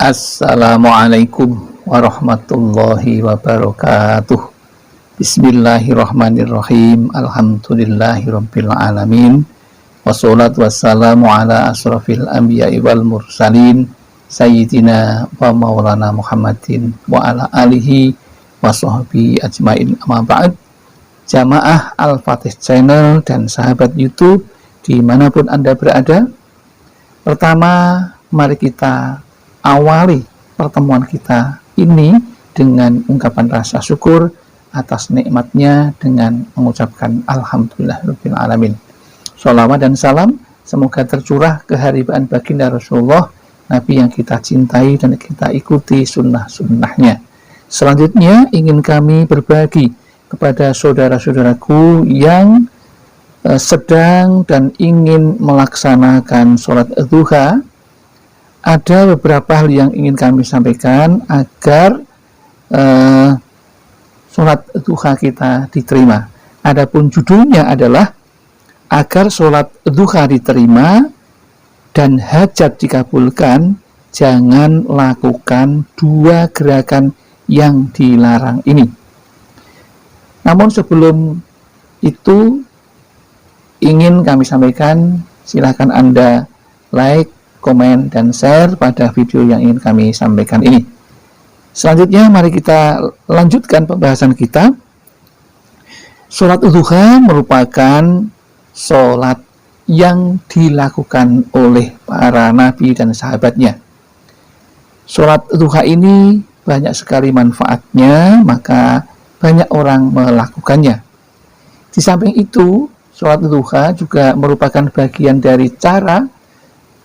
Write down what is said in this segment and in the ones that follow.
Assalamualaikum warahmatullahi wabarakatuh. Bismillahirrahmanirrahim. Alhamdulillahirabbil alamin. Wassalatu wassalamu ala asrofil anbiya'i wal mursalin sayyidina wa maulana Muhammadin wa ala alihi wa sahbihi ajmain. Amma ba'd. Jamaah Al-Fatih Channel dan sahabat YouTube dimanapun Anda berada, pertama mari kita awali pertemuan kita ini dengan ungkapan rasa syukur atas nikmatnya dengan mengucapkan Alhamdulillahirabbil alamin. Sholawat dan salam semoga tercurah keharibaan baginda Rasulullah, Nabi yang kita cintai dan kita ikuti sunnah-sunnahnya. Selanjutnya ingin kami berbagi kepada saudara-saudaraku yang sedang dan ingin melaksanakan sholat duha. Ada beberapa hal yang ingin kami sampaikan agar sholat duha kita diterima. Adapun judulnya adalah agar sholat duha diterima dan hajat dikabulkan, jangan lakukan dua gerakan yang dilarang ini. Namun sebelum itu ingin kami sampaikan, silakan Anda like, komen, dan share pada video yang ingin kami sampaikan ini. Selanjutnya mari kita lanjutkan pembahasan kita. Sholat duha merupakan sholat yang dilakukan oleh para nabi dan sahabatnya. Sholat duha ini banyak sekali manfaatnya, maka banyak orang melakukannya. Di samping itu, sholat duha juga merupakan bagian dari cara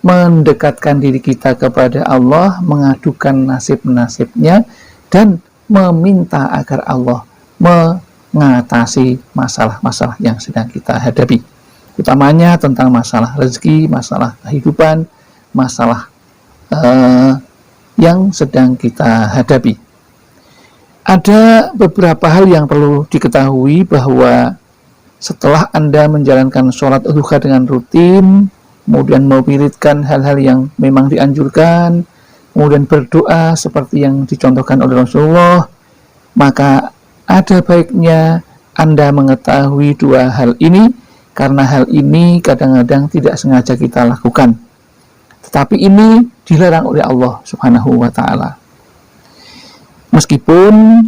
mendekatkan diri kita kepada Allah, mengadukan nasib-nasibnya, dan meminta agar Allah mengatasi masalah-masalah yang sedang kita hadapi. Utamanya tentang masalah rezeki, masalah kehidupan, masalah yang sedang kita hadapi. Ada beberapa hal yang perlu diketahui bahwa setelah Anda menjalankan sholat duha dengan rutin, kemudian mewiridkan hal-hal yang memang dianjurkan, kemudian berdoa seperti yang dicontohkan oleh Rasulullah, maka ada baiknya Anda mengetahui dua hal ini, karena hal ini kadang-kadang tidak sengaja kita lakukan, tetapi ini dilarang oleh Allah Subhanahu wa Ta'ala. Meskipun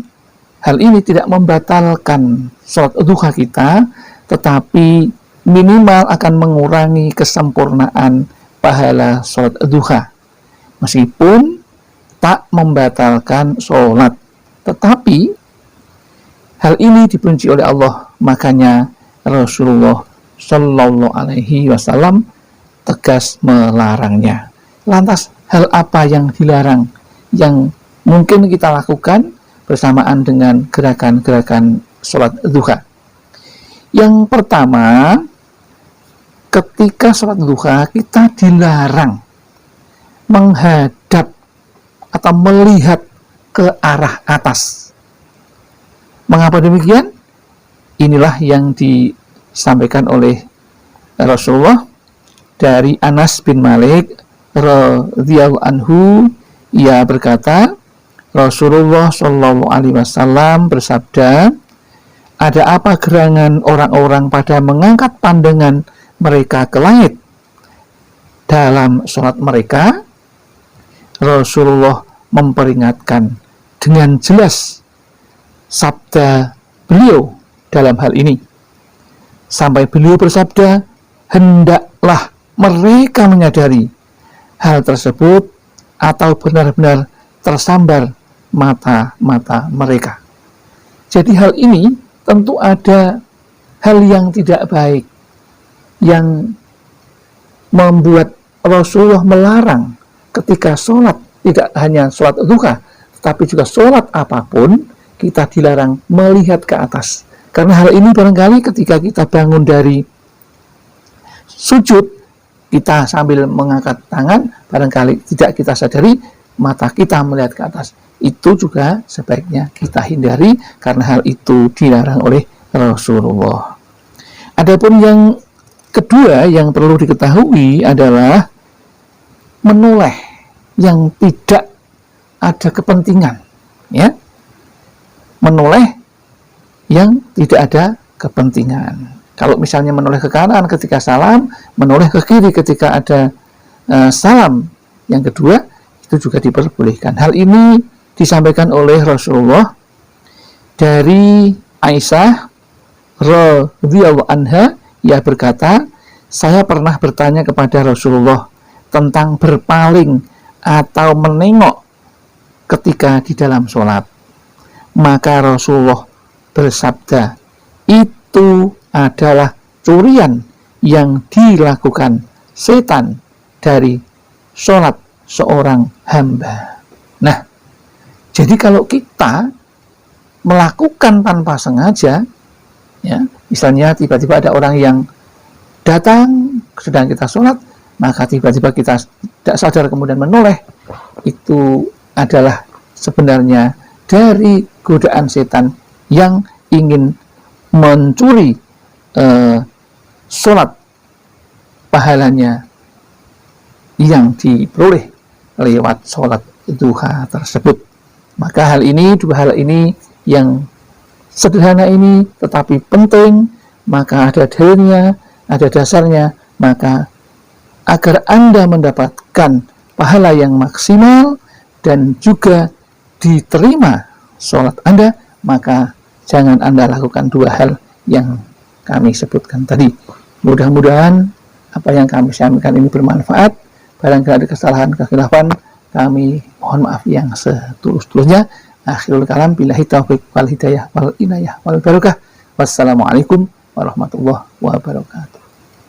hal ini tidak membatalkan sholat duha kita, tetapi minimal akan mengurangi kesempurnaan pahala sholat duha. Meskipun tak membatalkan sholat, tetapi hal ini dibenci oleh Allah, makanya Rasulullah Shallallahu Alaihi Wasallam tegas melarangnya. Lantas hal apa yang dilarang yang mungkin kita lakukan bersamaan dengan gerakan-gerakan sholat duha? Yang pertama, ketika sholat duha kita dilarang menghadap atau melihat ke arah atas. Mengapa demikian? Inilah yang disampaikan oleh Rasulullah dari Anas bin Malik radhiyallahu anhu. Ia berkata, Rasulullah Shallallahu Alaihi Wasallam bersabda, ada apa gerangan orang-orang pada mengangkat pandangan mereka ke langit dalam sholat mereka? Rasulullah memperingatkan dengan jelas sabda beliau dalam hal ini, sampai beliau bersabda, hendaklah mereka menyadari hal tersebut atau benar-benar tersambar mata-mata mereka. Jadi hal ini tentu ada hal yang tidak baik yang membuat Rasulullah melarang ketika sholat, tidak hanya sholat duha, tetapi juga sholat apapun, kita dilarang melihat ke atas. Karena hal ini barangkali ketika kita bangun dari sujud, kita sambil mengangkat tangan, barangkali tidak kita sadari, mata kita melihat ke atas. Itu juga sebaiknya kita hindari, karena hal itu dilarang oleh Rasulullah. Adapun yang kedua yang perlu diketahui adalah menoleh yang tidak ada kepentingan, ya, menoleh yang tidak ada kepentingan. Kalau misalnya menoleh ke kanan ketika salam, menoleh ke kiri ketika ada salam yang kedua, itu juga diperbolehkan. Hal ini disampaikan oleh Rasulullah dari Aisyah radhiyallahu anha. Ia berkata, saya pernah bertanya kepada Rasulullah tentang berpaling atau menengok ketika di dalam sholat. Maka Rasulullah bersabda, itu adalah curian yang dilakukan setan dari sholat seorang hamba. Nah, jadi kalau kita melakukan tanpa sengaja, ya, misalnya tiba-tiba ada orang yang datang sedang kita sholat, maka tiba-tiba kita tidak sadar kemudian menoleh, itu adalah sebenarnya dari godaan setan yang ingin mencuri sholat pahalanya yang diperoleh lewat sholat duha tersebut. Maka dua hal ini yang sederhana ini tetapi penting, maka ada dalilnya, ada dasarnya, maka agar Anda mendapatkan pahala yang maksimal dan juga diterima sholat Anda, maka jangan Anda lakukan dua hal yang kami sebutkan tadi. Mudah-mudahan apa yang kami sampaikan ini bermanfaat. Barangkali ada kesalahan, kekhilafan, kami mohon maaf yang setulus-tulusnya. Akhirul kalam, billahi taufiq wal hidayah wal inayah wal barakah. Wassalamualaikum warahmatullahi wabarakatuh.